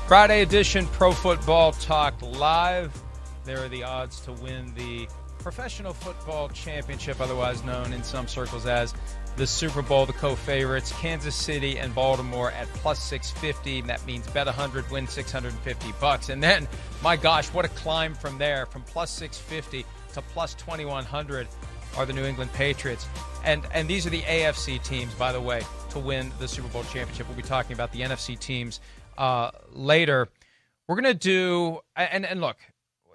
Friday edition Pro Football Talk Live. There are the odds to win the Professional Football Championship, otherwise known in some circles as the Super Bowl. The co-favorites, Kansas City and Baltimore at plus 650. That means bet 100, win $650. And then, my gosh, what a climb from there. From plus 650 to plus 2100 are the New England Patriots. And these are the AFC teams, by the way, to win the Super Bowl championship. We'll be talking about the NFC teams later. We're going to do, and look,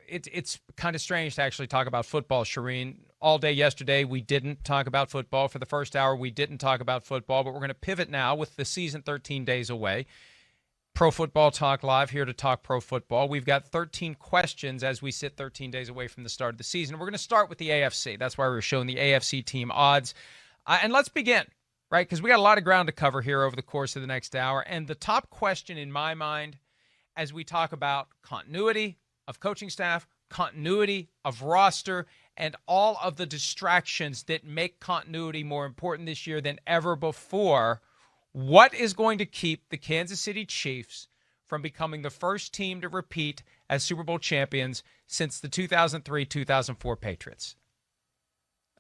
it's kind of strange to actually talk about football, Charean. All day yesterday, we didn't talk about football. For the first hour, we didn't talk about football, but we're going to pivot now with the season 13 days away. Pro Football Talk Live, here to talk pro football. We've got 13 questions as we sit 13 days away from the start of the season. We're going to start with the AFC. That's why we're showing the AFC team odds. And let's begin, right? Because we got a lot of ground to cover here over the course of the next hour. And the top question in my mind, as we talk about continuity of coaching staff, continuity of roster, and all of the distractions that make continuity more important this year than ever before, what is going to keep the Kansas City Chiefs from becoming the first team to repeat as Super Bowl champions since the 2003-2004 Patriots?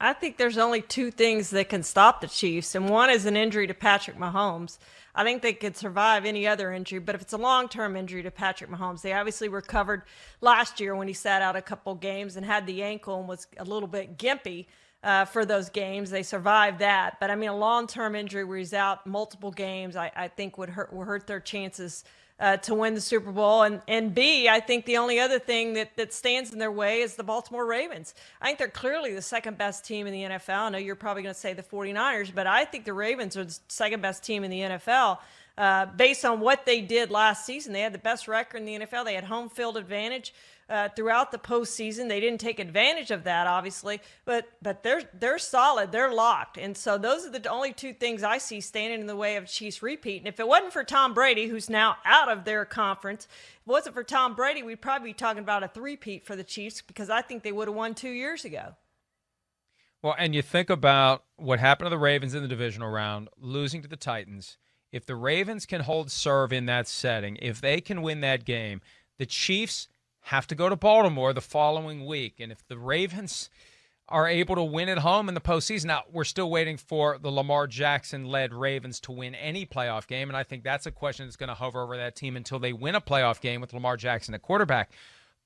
I think there's only two things that can stop the Chiefs, and one is an injury to Patrick Mahomes. I think they could survive any other injury, but if it's a long-term injury to Patrick Mahomes, they obviously recovered last year when he sat out a couple games and had the ankle and was a little bit gimpy for those games. They survived that. But, I mean, a long-term injury where he's out multiple games, I think would hurt their chances to win the Super Bowl. And B, I think the only other thing that stands in their way is the Baltimore Ravens. I think they're clearly the second best team in the NFL. I know you're probably going to say the 49ers, but I think the Ravens are the second best team in the NFL. Based on what they did last season, they had the best record in the NFL. They had home field advantage throughout the postseason. They didn't take advantage of that, obviously, but they're solid. They're locked. And so those are the only two things I see standing in the way of Chiefs repeat. And if it wasn't for Tom Brady, who's now out of their conference, if it wasn't for Tom Brady, we'd probably be talking about a three-peat for the Chiefs because I think they would have won 2 years ago. Well, and you think about what happened to the Ravens in the divisional round, losing to the Titans. If the Ravens can hold serve in that setting, if they can win that game, the Chiefs have to go to Baltimore the following week. And if the Ravens are able to win at home in the postseason, now we're still waiting for the Lamar Jackson-led Ravens to win any playoff game, and I think that's a question that's going to hover over that team until they win a playoff game with Lamar Jackson at quarterback.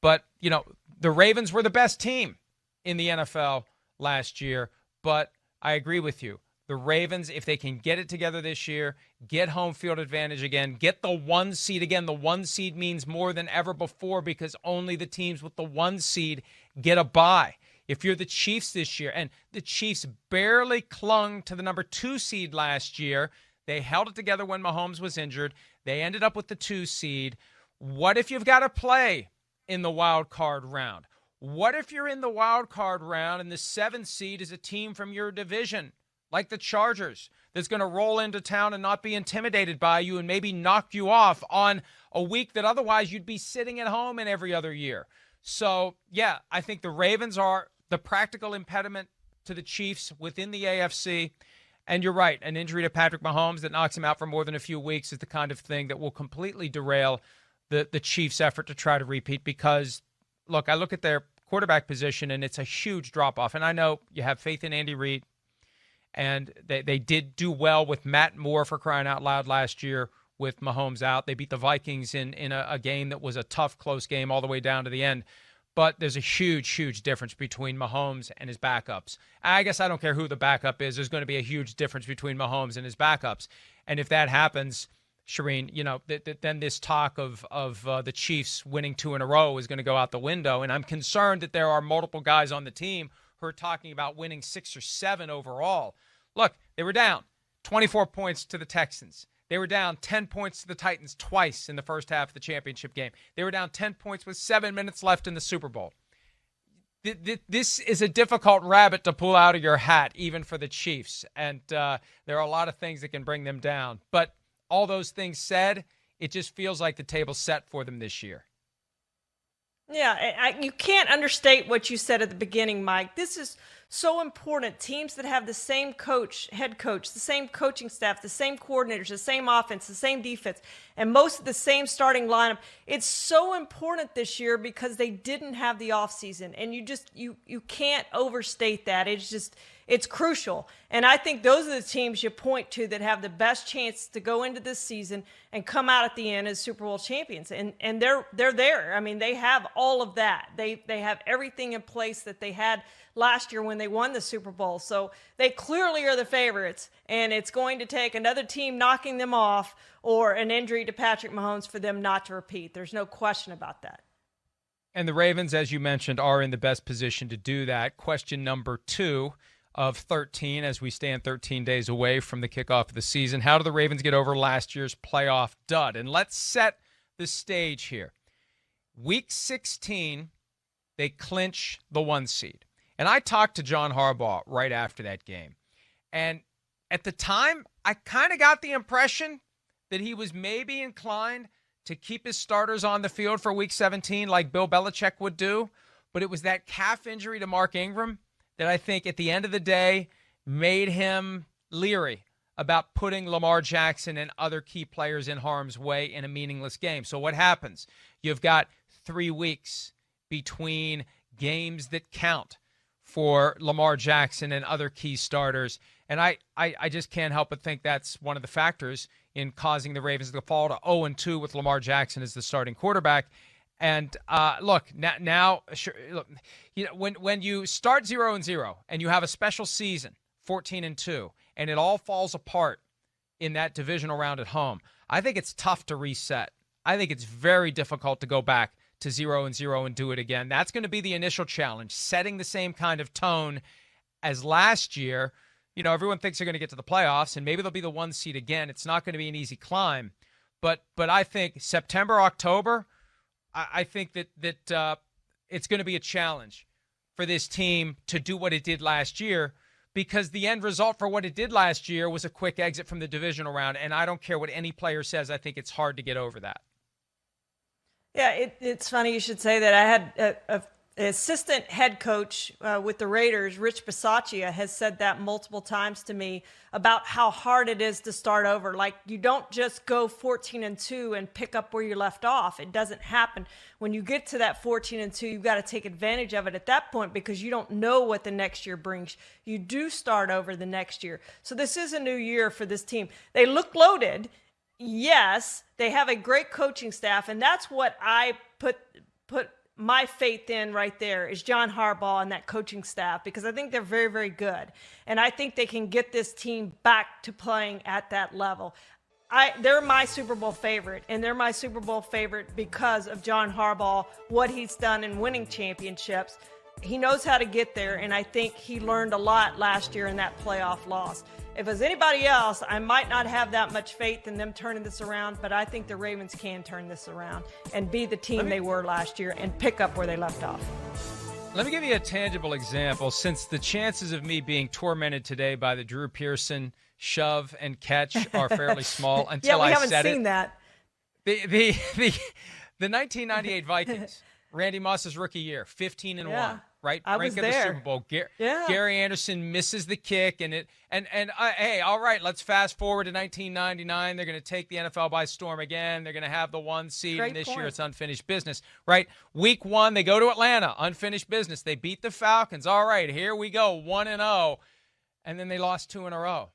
But, you know, the Ravens were the best team in the NFL last year, but I agree with you. The Ravens, if they can get it together this year, get home field advantage again, get the 1 seed again. The 1 seed means more than ever before because only the teams with the 1 seed get a bye. If you're the Chiefs this year, and the Chiefs barely clung to the number 2 seed last year, they held it together when Mahomes was injured. They ended up with the 2 seed. What if you've got to play in the wild card round? What if you're in the wild card round and the 7 seed is a team from your division, like the Chargers, that's going to roll into town and not be intimidated by you and maybe knock you off on a week that otherwise you'd be sitting at home in every other year? So, yeah, I think the Ravens are the practical impediment to the Chiefs within the AFC. And you're right, an injury to Patrick Mahomes that knocks him out for more than a few weeks is the kind of thing that will completely derail the Chiefs' effort to try to repeat because, look, I look at their quarterback position and it's a huge drop-off. And I know you have faith in Andy Reid. And they did do well with Matt Moore, for crying out loud, last year with Mahomes out. They beat the Vikings in a game that was a tough, close game all the way down to the end. But there's a huge, huge difference between Mahomes and his backups. I guess I don't care who the backup is. There's going to be a huge difference between Mahomes and his backups. And if that happens, Charean, you know, then this talk of the Chiefs winning 2 in a row is going to go out the window. And I'm concerned that there are multiple guys on the team who are talking about winning 6 or 7 overall. Look, they were down 24 points to the Texans. They were down 10 points to the Titans twice in the first half of the championship game. They were down 10 points with 7 minutes left in the Super Bowl. This is a difficult rabbit to pull out of your hat, even for the Chiefs. And there are a lot of things that can bring them down. But all those things said, it just feels like the table's set for them this year. Yeah, you can't understate what you said at the beginning, Mike. This is so important. Teams that have the same coach, head coach, the same coaching staff, the same coordinators, the same offense, the same defense, and most of the same starting lineup. It's so important this year because they didn't have the offseason, and you can't overstate that. It's crucial. And I think those are the teams you point to that have the best chance to go into this season and come out at the end as Super Bowl champions. And they're there. I mean, they have all of that. They have everything in place that they had last year when they won the Super Bowl. So they clearly are the favorites, and it's going to take another team knocking them off or an injury to Patrick Mahomes for them not to repeat. There's no question about that. And the Ravens, as you mentioned, are in the best position to do that. Question number 2 of 13 as we stand 13 days away from the kickoff of the season. How do the Ravens get over last year's playoff dud? And let's set the stage here. Week 16, they clinch the 1 seed. And I talked to John Harbaugh right after that game. And at the time, I kind of got the impression that he was maybe inclined to keep his starters on the field for Week 17 like Bill Belichick would do. But it was that calf injury to Mark Ingram that I think at the end of the day made him leery about putting Lamar Jackson and other key players in harm's way in a meaningless game. So what happens? You've got 3 weeks between games that count for Lamar Jackson and other key starters. And I just can't help but think that's one of the factors in causing the Ravens to fall to 0-2 with Lamar Jackson as the starting quarterback. And look, now, sure, look, you know, when you start 0-0 and you have a special season, 14-2, and it all falls apart in that divisional round at home, I think it's tough to reset. I think it's very difficult to go back to 0-0 and do it again. That's going to be the initial challenge, setting the same kind of tone as last year. You know, everyone thinks they're going to get to the playoffs, and maybe they'll be the 1 seed again. It's not going to be an easy climb, but I think September, October, I think that it's going to be a challenge for this team to do what it did last year, because the end result for what it did last year was a quick exit from the divisional round, and I don't care what any player says. I think it's hard to get over that. Yeah, it's funny you should say that. I had an assistant head coach with the Raiders, Rich Bisaccia, has said that multiple times to me about how hard it is to start over. Like, you don't just go 14-2 and pick up where you left off. It doesn't happen. When you get to that 14-2, you've got to take advantage of it at that point because you don't know what the next year brings. You do start over the next year. So this is a new year for this team. They look loaded. Yes, they have a great coaching staff, and that's what I put my faith in right there is John Harbaugh and that coaching staff, because I think they're very, very good. And I think they can get this team back to playing at that level. They're my Super Bowl favorite, and they're my Super Bowl favorite because of John Harbaugh, what he's done in winning championships. He knows how to get there, and I think he learned a lot last year in that playoff loss. If it was anybody else, I might not have that much faith in them turning this around, but I think the Ravens can turn this around and be the team they were last year and pick up where they left off. Let me give you a tangible example, since the chances of me being tormented today by the Drew Pearson shove and catch are fairly small until I said it. Yeah, we haven't seen that. The 1998 Vikings, Randy Moss's rookie year, 15-1. Right, I was there. The Super Bowl. Gary Anderson misses the kick, and hey, all right, let's fast forward to 1999. They're going to take the NFL by storm again. They're going to have the 1 seed, and this year it's unfinished business. Right, Week 1 they go to Atlanta, unfinished business. They beat the Falcons. All right, here we go, 1-0, and then they lost 2 in a row,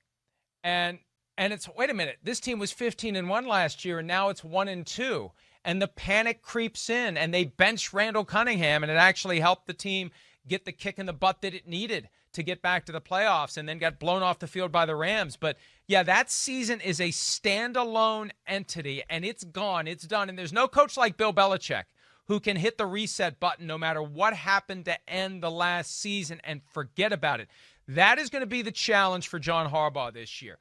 and it's wait a minute, this team was 15-1 last year, and now it's 1-2. And the panic creeps in, and they bench Randall Cunningham, and it actually helped the team get the kick in the butt that it needed to get back to the playoffs, and then got blown off the field by the Rams. But, yeah, that season is a standalone entity, and it's gone. It's done. And there's no coach like Bill Belichick who can hit the reset button no matter what happened to end the last season and forget about it. That is going to be the challenge for John Harbaugh this year,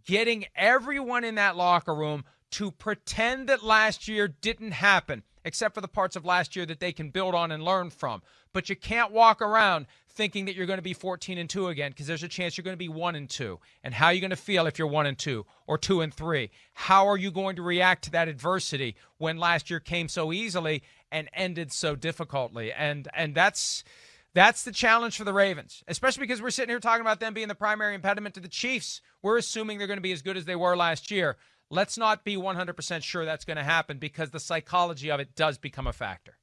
getting everyone in that locker room to pretend that last year didn't happen, except for the parts of last year that they can build on and learn from. But you can't walk around thinking that you're going to be 14-2 again, because there's a chance you're going to be 1-2. And how are you going to feel if you're 1-2 or 2-3? How are you going to react to that adversity when last year came so easily and ended so difficultly? And that's That's the challenge for the Ravens, especially because we're sitting here talking about them being the primary impediment to the Chiefs. We're assuming they're going to be as good as they were last year. Let's not be 100% sure that's going to happen because the psychology of it does become a factor.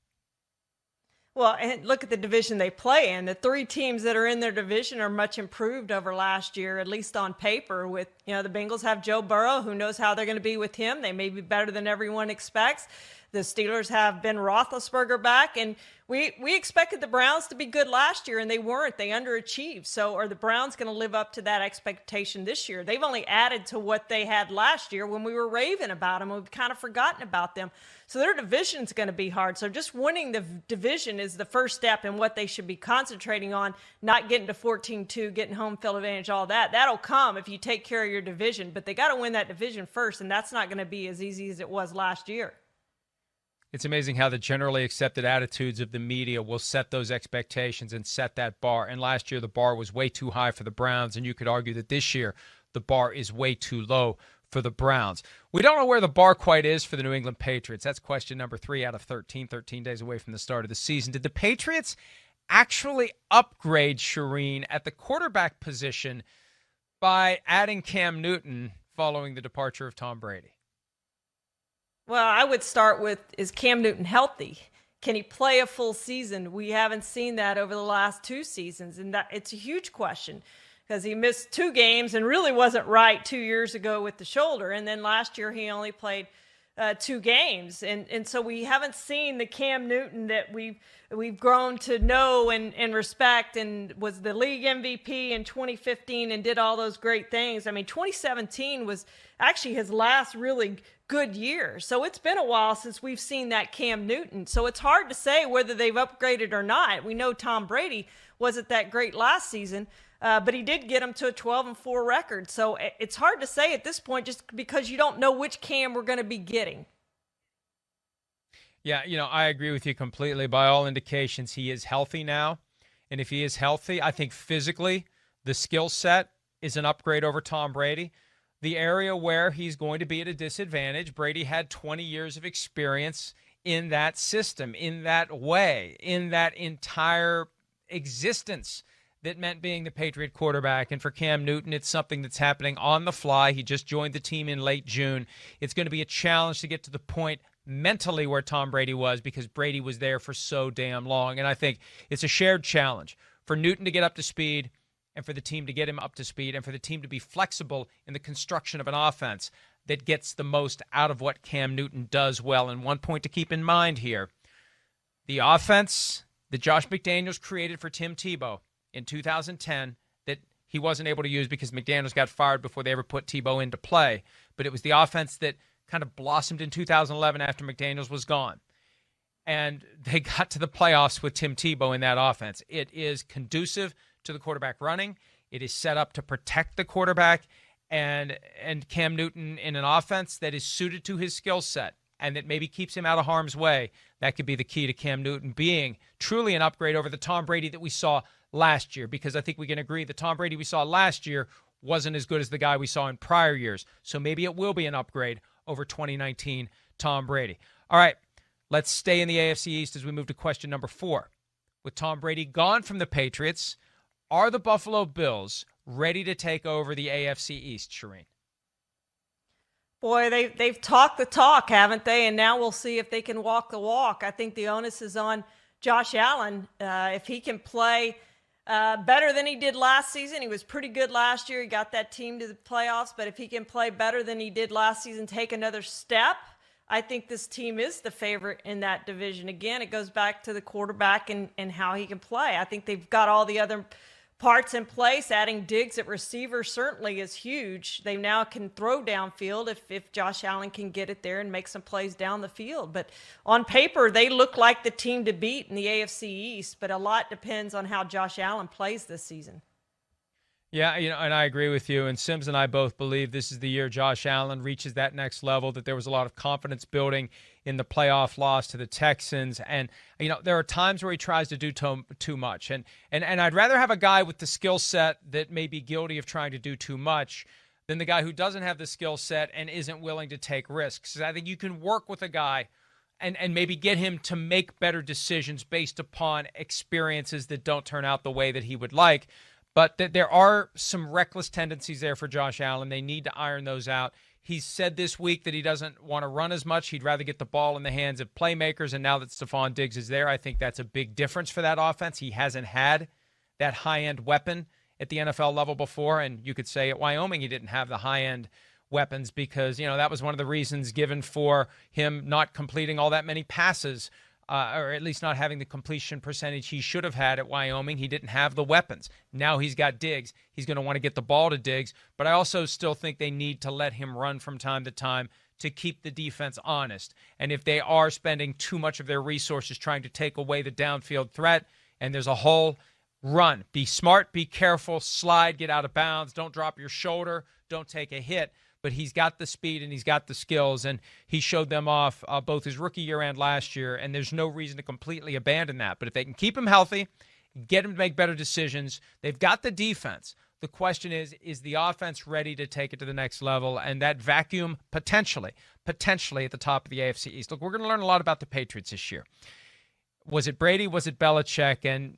Well, and look at the division they play in. The three teams that are in their division are much improved over last year, at least on paper. With, the Bengals have Joe Burrow, who knows how they're going to be with him. They may be better than everyone expects. The Steelers have Ben Roethlisberger back, and we expected the Browns to be good last year, and they weren't. They underachieved. So are the Browns going to live up to that expectation this year? They've only added to what they had last year when we were raving about them. We've kind of forgotten about them. So their division's going to be hard. So just winning the division is the first step in what they should be concentrating on, not getting to 14-2, getting home field advantage, all that. That'll come if you take care of your division, but they got to win that division first, and that's not going to be as easy as it was last year. It's amazing how the generally accepted attitudes of the media will set those expectations and set that bar. And last year, the bar was way too high for the Browns, and you could argue that this year, the bar is way too low for the Browns. We don't know where the bar quite is for the New England Patriots. That's question number 3 out of 13 days away from the start of the season. Did the Patriots actually upgrade Charean at the quarterback position by adding Cam Newton following the departure of Tom Brady? Well, I would start with, is Cam Newton healthy? Can he play a full season? We haven't seen that over the last 2 seasons, and that it's a huge question because he missed 2 games and really wasn't right 2 years ago with the shoulder, and then last year he only played 2 games, and so we haven't seen the Cam Newton that we've grown to know and respect, and was the league MVP in 2015 and did all those great things. I mean, 2017 was actually his last really good year. So it's been a while since we've seen that Cam Newton. So it's hard to say whether they've upgraded or not. We know Tom Brady wasn't that great last season, but he did get him to a 12-4 record. So it's hard to say at this point just because you don't know which Cam we're going to be getting. Yeah, I agree with you completely. By all indications, he is healthy now. And if he is healthy, I think physically the skill set is an upgrade over Tom Brady. The area where he's going to be at a disadvantage, Brady had 20 years of experience in that system, in that way, in that entire existence that meant being the Patriot quarterback. And for Cam Newton, it's something that's happening on the fly. He just joined the team in late June. It's going to be a challenge to get to the point mentally where Tom Brady was because Brady was there for so damn long. And I think it's a shared challenge for Newton to get up to speed and for the team to get him up to speed and for the team to be flexible in the construction of an offense that gets the most out of what Cam Newton does well. And one point to keep in mind here, the offense that Josh McDaniels created for Tim Tebow in 2010 that he wasn't able to use because McDaniels got fired before they ever put Tebow into play, but it was the offense that kind of blossomed in 2011 after McDaniels was gone. And they got to the playoffs with Tim Tebow in that offense. It is conducive to the quarterback running. It is set up to protect the quarterback and Cam Newton in an offense that is suited to his skill set and that maybe keeps him out of harm's way. That could be the key to Cam Newton being truly an upgrade over the Tom Brady that we saw last year, because I think we can agree the Tom Brady we saw last year wasn't as good as the guy we saw in prior years. So maybe it will be an upgrade over 2019 Tom Brady. All right, let's stay in the AFC East as we move to question number 4. With Tom Brady gone from the Patriots, are the Buffalo Bills ready to take over the AFC East, Charean? Boy, they've talked the talk, haven't they? And now we'll see if they can walk the walk. I think the onus is on Josh Allen. If he can play better than he did last season, he was pretty good last year. He got that team to the playoffs. But if he can play better than he did last season, take another step, I think this team is the favorite in that division. Again, it goes back to the quarterback and how he can play. I think they've got all the other parts in place. Adding Diggs at receiver certainly is huge. They now can throw downfield if Josh Allen can get it there and make some plays down the field. But on paper, they look like the team to beat in the AFC East, but a lot depends on how Josh Allen plays this season. Yeah, and I agree with you. And Sims and I both believe this is the year Josh Allen reaches that next level, that there was a lot of confidence building in the playoff loss to the Texans. And, there are times where he tries to do too much. And I'd rather have a guy with the skill set that may be guilty of trying to do too much than the guy who doesn't have the skill set and isn't willing to take risks. I think you can work with a guy and maybe get him to make better decisions based upon experiences that don't turn out the way that he would like. But there are some reckless tendencies there for Josh Allen. They need to iron those out. He's said this week that he doesn't want to run as much. He'd rather get the ball in the hands of playmakers, and now that Stephon Diggs is there, I think that's a big difference for that offense. He hasn't had that high-end weapon at the NFL level before, and you could say at Wyoming he didn't have the high-end weapons because, that was one of the reasons given for him not completing all that many passes, or at least not having the completion percentage he should have had at Wyoming. He didn't have the weapons. Now he's got Diggs. He's going to want to get the ball to Diggs, but I also still think they need to let him run from time to time to keep the defense honest. And if they are spending too much of their resources trying to take away the downfield threat and there's a hole, run. Be smart, be careful, slide, get out of bounds, don't drop your shoulder, don't take a hit. But he's got the speed and he's got the skills, and he showed them off both his rookie year and last year, and there's no reason to completely abandon that. But if they can keep him healthy, get him to make better decisions, they've got the defense. The question is the offense ready to take it to the next level? And that vacuum potentially at the top of the AFC East. Look, we're going to learn a lot about the Patriots this year. Was it Brady? Was it Belichick? And,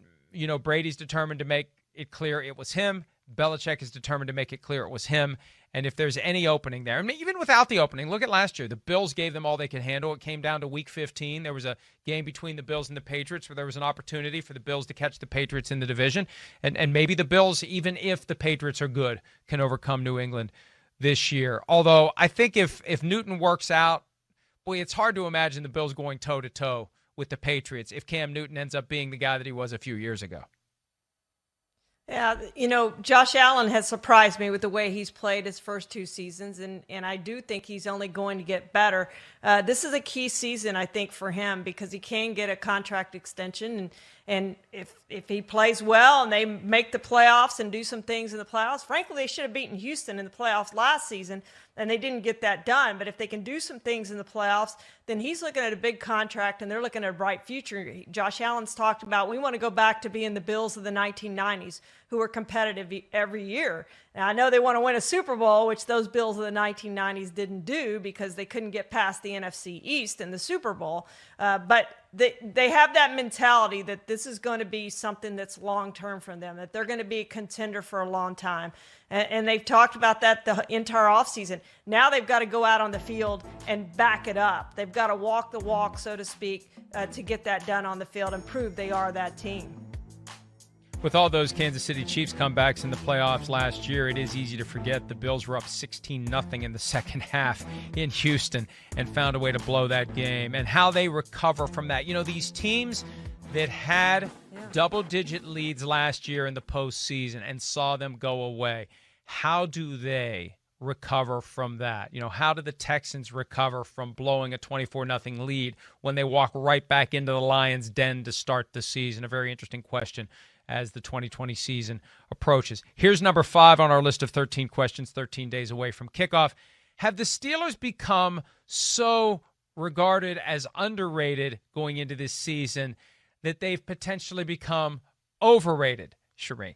Brady's determined to make it clear it was him. Belichick is determined to make it clear it was him. And if there's any opening there, and even without the opening, look at last year. The Bills gave them all they could handle. It came down to Week 15. There was a game between the Bills and the Patriots where there was an opportunity for the Bills to catch the Patriots in the division. And maybe the Bills, even if the Patriots are good, can overcome New England this year. Although I think if Newton works out, boy, it's hard to imagine the Bills going toe-to-toe with the Patriots if Cam Newton ends up being the guy that he was a few years ago. Yeah, Josh Allen has surprised me with the way he's played his first two seasons, and I do think he's only going to get better. This is a key season, I think, for him because he can get a contract extension, and if he plays well and they make the playoffs and do some things in the playoffs, frankly, they should have beaten Houston in the playoffs last season, and they didn't get that done. But if they can do some things in the playoffs, then he's looking at a big contract, and they're looking at a bright future. Josh Allen's talked about, we want to go back to being the Bills of the 1990s, who were competitive every year. Now, I know they want to win a Super Bowl, which those Bills of the 1990s didn't do because they couldn't get past the NFC East in the Super Bowl. But they have that mentality that this is going to be something that's long-term for them, that they're going to be a contender for a long time. And they've talked about that the entire offseason. Now they've got to go out on the field and back it up. They've got to walk the walk, so to speak, to get that done on the field and prove they are that team. With all those Kansas City Chiefs comebacks in the playoffs last year, it is easy to forget the Bills were up 16-0 in the second half in Houston and found a way to blow that game, and how they recover from that. These teams that had double-digit leads last year in the postseason and saw them go away, how do they recover from that? How do the Texans recover from blowing a 24-0 lead when they walk right back into the Lions' den to start the season? A very interesting question as the 2020 season approaches. Here's number 5 on our list of 13 questions, 13 days away from kickoff. Have the Steelers become so regarded as underrated going into this season that they've potentially become overrated, Charean?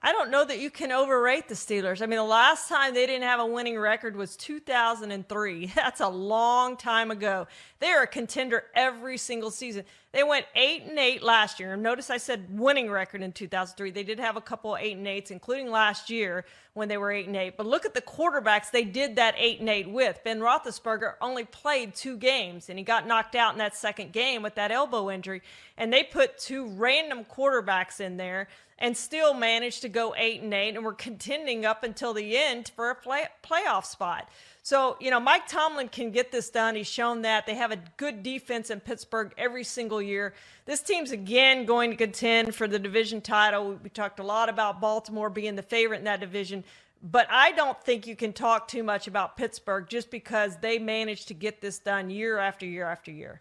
I don't know that you can overrate the Steelers. I mean, the last time they didn't have a winning record was 2003. That's a long time ago. They are a contender every single season. They went 8-8 last year. And notice I said winning record in 2003. They did have a couple of 8-8s, including last year when they were 8-8. But look at the quarterbacks they did that 8-8 with. Ben Roethlisberger only played 2 games, and he got knocked out in that second game with that elbow injury. And they put 2 random quarterbacks in there and still managed to go 8-8, and were contending up until the end for a playoff spot. So, Mike Tomlin can get this done. He's shown that. They have a good defense in Pittsburgh every single year. This team's, again, going to contend for the division title. We talked a lot about Baltimore being the favorite in that division. But I don't think you can talk too much about Pittsburgh just because they managed to get this done year after year after year.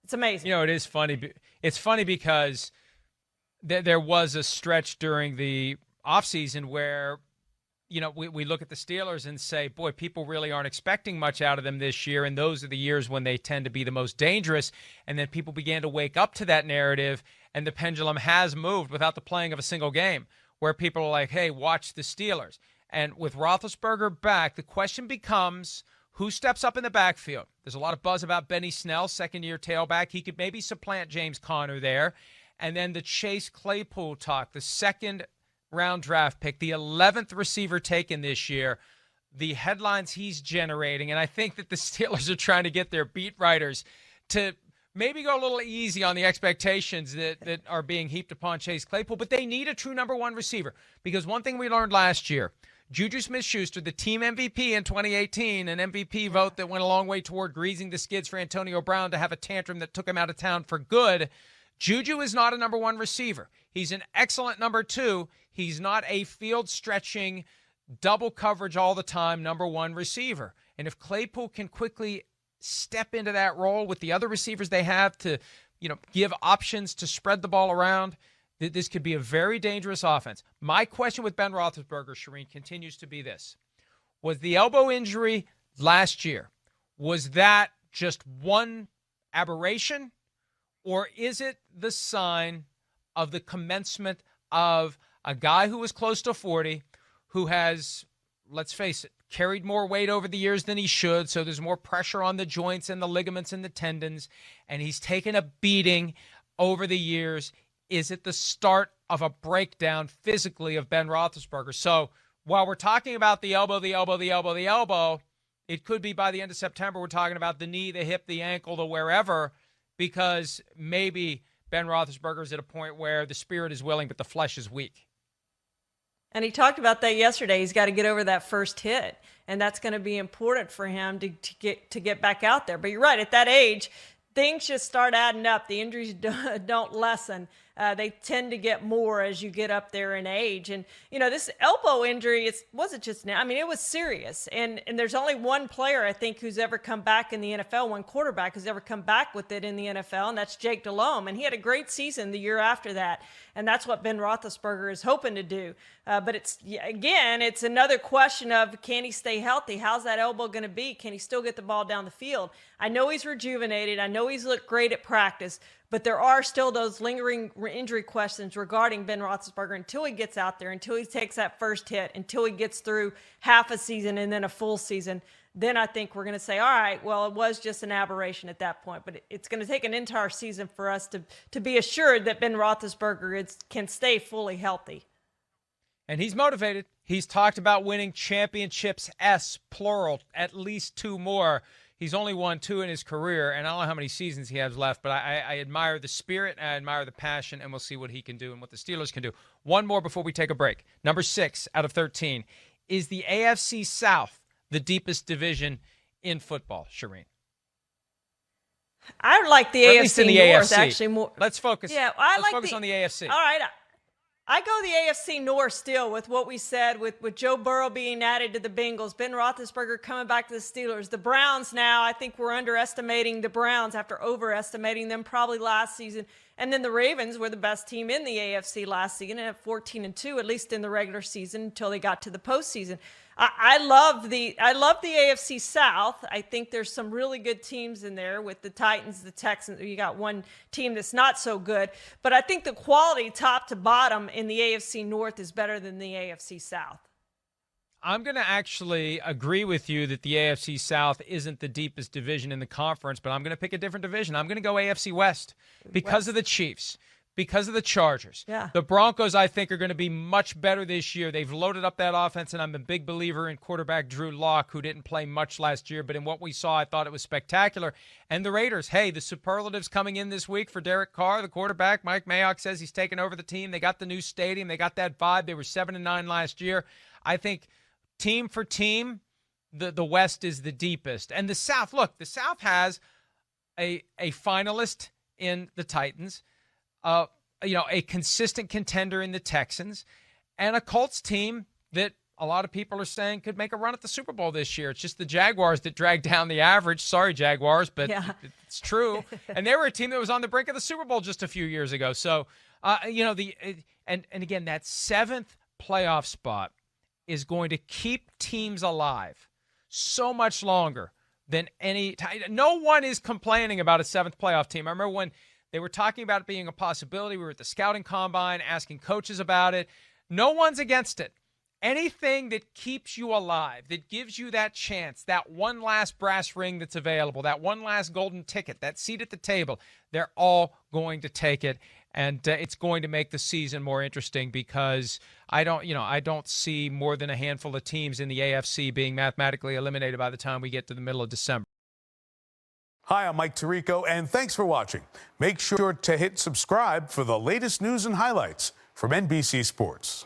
It's amazing. It is funny. It's funny because there was a stretch during the offseason where, we look at the Steelers and say, boy, people really aren't expecting much out of them this year, and those are the years when they tend to be the most dangerous. And then people began to wake up to that narrative, and the pendulum has moved without the playing of a single game, where people are like, hey, watch the Steelers. And with Roethlisberger back, the question becomes, Who steps up in the backfield? There's a lot of buzz about Benny Snell, second-year tailback. He could maybe supplant James Conner there. And then the Chase Claypool talk, the second-round draft pick, the 11th receiver taken this year, the headlines he's generating. And I think that the Steelers are trying to get their beat writers to maybe go a little easy on the expectations that are being heaped upon Chase Claypool. But they need a true number one receiver, because one thing we learned last year, Juju Smith-Schuster, the team MVP in 2018, an MVP vote that went a long way toward greasing the skids for Antonio Brown to have a tantrum that took him out of town for good. Juju is not a number one receiver. He's an excellent number two. He's not a field-stretching, double coverage all the time number one receiver. And if Claypool can quickly step into that role with the other receivers they have to, give options to spread the ball around, this could be a very dangerous offense. My question with Ben Roethlisberger, Charean, continues to be this. Was the elbow injury last year, was that just one aberration, or is it the sign of the commencement of a guy who was close to 40, who has, let's face it, carried more weight over the years than he should, so there's more pressure on the joints and the ligaments and the tendons, and he's taken a beating over the years? Is it the start of a breakdown physically of Ben Roethlisberger? So while we're talking about the elbow, it could be by the end of September we're talking about the knee, the hip, the ankle, the wherever, because maybe Ben Roethlisberger is at a point where the spirit is willing but the flesh is weak. And he talked about that yesterday. He's got to get over that first hit, and that's going to be important for him to get back out there. But you're right, at that age, things just start adding up. The injuries don't lessen. They tend to get more as you get up there in age. And, this elbow injury, it wasn't just now. I mean, it was serious. And there's only one player, I think, who's ever come back in the NFL, one quarterback who's ever come back with it in the NFL, and that's Jake Delhomme. And he had a great season the year after that. And that's what Ben Roethlisberger is hoping to do. But it's another question of, can he stay healthy? How's that elbow going to be? Can he still get the ball down the field? I know he's rejuvenated. I know he's looked great at practice. But there are still those lingering injury questions regarding Ben Roethlisberger until he gets out there, until he takes that first hit, until he gets through half a season and then a full season. Then I think we're going to say, all right, well, it was just an aberration at that point. But it's going to take an entire season for us to be assured that Ben Roethlisberger can stay fully healthy. And he's motivated. He's talked about winning championships, plural, at least 2 more. He's only won 2 in his career, and I don't know how many seasons he has left, but I admire the spirit, and I admire the passion, and we'll see what he can do and what the Steelers can do. One more before we take a break. Number 6 out of 13. Is the AFC South the deepest division in football, Charean? I like the AFC North, actually. More. Let's focus. Yeah, let's focus on the AFC. All right. I go the AFC North still with what we said with Joe Burrow being added to the Bengals, Ben Roethlisberger coming back to the Steelers. The Browns now, I think we're underestimating the Browns after overestimating them probably last season. And then the Ravens were the best team in the AFC last season at 14-2, at least in the regular season until they got to the postseason. I love the AFC South. I think there's some really good teams in there with the Titans, the Texans. You got one team that's not so good. But I think the quality top to bottom in the AFC North is better than the AFC South. I'm going to actually agree with you that the AFC South isn't the deepest division in the conference, but I'm going to pick a different division. I'm going to go AFC West because of the Chiefs, because of the Chargers. Yeah. The Broncos, I think, are going to be much better this year. They've loaded up that offense, and I'm a big believer in quarterback Drew Lock, who didn't play much last year, but in what we saw, I thought it was spectacular. And the Raiders, hey, the superlatives coming in this week for Derek Carr, the quarterback. Mike Mayock says he's taken over the team. They got the new stadium. They got that vibe. They were 7-9 last year. I think team for team, the West is the deepest. And the South, look, the South has a finalist in the Titans, a consistent contender in the Texans, and a Colts team that a lot of people are saying could make a run at the Super Bowl this year. It's just the Jaguars that drag down the average. Sorry, Jaguars, but it's true. And they were a team that was on the brink of the Super Bowl just a few years ago. So, and again, that 7th playoff spot is going to keep teams alive so much longer than any time. No one is complaining about a 7th playoff team. I remember when they were talking about it being a possibility. We were at the scouting combine asking coaches about it. No one's against it. anything that keeps you alive, that gives you that chance, that one last brass ring that's available, that one last golden ticket, that seat at the table, they're all going to take it. And it's going to make the season more interesting because I don't see more than a handful of teams in the AFC being mathematically eliminated by the time we get to the middle of December. Hi, I'm Mike Tirico, and thanks for watching. Make sure to hit subscribe for the latest news and highlights from NBC Sports.